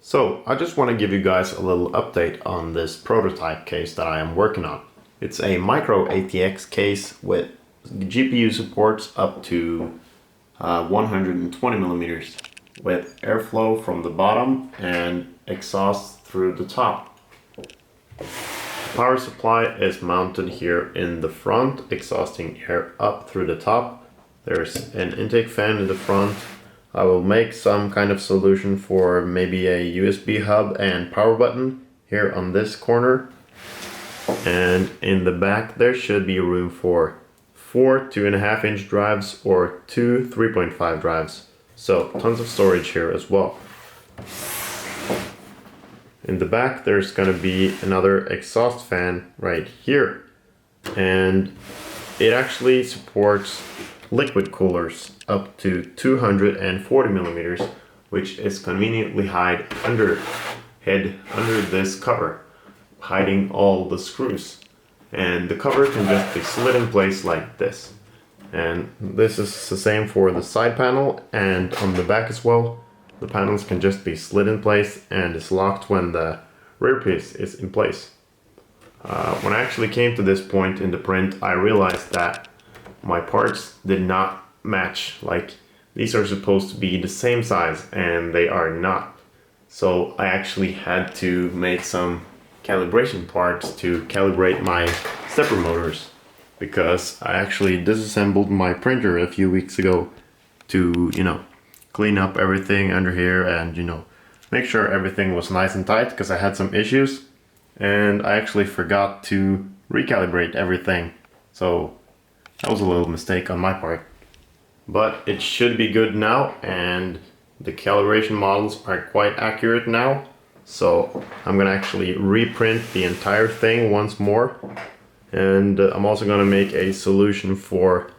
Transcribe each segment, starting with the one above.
So I just want to give you guys a little update on this prototype case that I am working on. It's a micro ATX case with GPU supports up to 120 millimeters with airflow from the bottom and exhaust through the top. Power supply is mounted here in the front, exhausting air up through the top. There's an intake fan in the front. I will make some kind of solution for maybe a USB hub and power button here on this corner. And in the back there should be room for 4 2.5-inch drives or 2 3.5 drives. So tons of storage here as well. In the back there's going to be another exhaust fan right here. And it actually supports liquid coolers up to 240 millimeters, which is conveniently hide under this cover, hiding all the screws. And the cover can just be slid in place like this. And this is the same for the side panel and on the back as well. The panels can just be slid in place and is locked when the rear piece is in place. When I actually came to this point in the print, I realized that my parts did not match. Like, these are supposed to be the same size and they are not. So I actually had to make some calibration parts to calibrate my stepper motors, because I actually disassembled my printer a few weeks ago to, clean up everything under here and, make sure everything was nice and tight, because I had some issues and I actually forgot to recalibrate everything. So that was a little mistake on my part. But it should be good now, and the calibration models are quite accurate now. So I'm gonna actually reprint the entire thing once more. And I'm also gonna make a solution for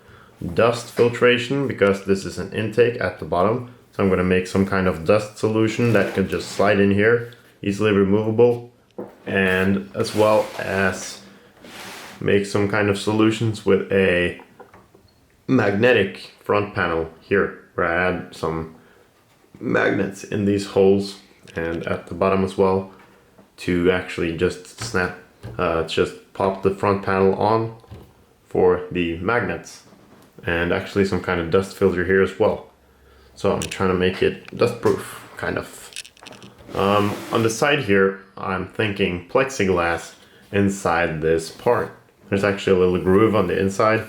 dust filtration, because this is an intake at the bottom. So I'm gonna make some kind of dust solution that could just slide in here, easily removable, and as well as make some kind of solutions with a magnetic front panel here, where I add some magnets in these holes and at the bottom as well, to actually just just pop the front panel on for the magnets, and actually some kind of dust filter here as well. So I'm trying to make it dust proof, kind of. On the side here, I'm thinking plexiglass inside this part. There's actually a little groove on the inside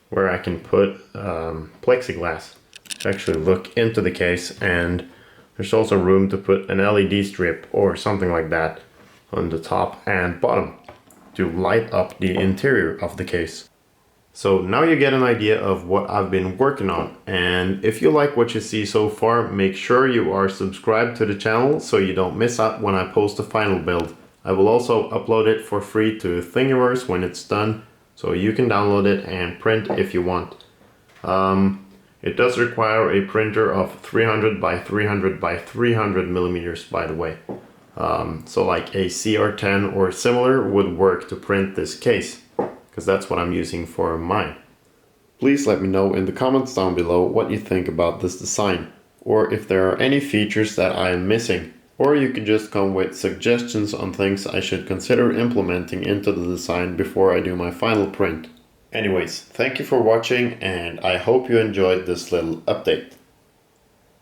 where I can put plexiglass to actually look into the case, and there's also room to put an LED strip or something like that on the top and bottom to light up the interior of the case. So now you get an idea of what I've been working on, and if you like what you see so far, make sure you are subscribed to the channel so you don't miss out when I post the final build. I will also upload it for free to Thingiverse when it's done, so you can download it and print if you want. It does require a printer of 300 by 300 by 300 millimeters, by the way. So like a CR10 or similar would work to print this case, because that's what I'm using for mine. Please let me know in the comments down below what you think about this design, or if there are any features that I am missing. Or you could just come with suggestions on things I should consider implementing into the design before I do my final print. Anyways, thank you for watching, and I hope you enjoyed this little update.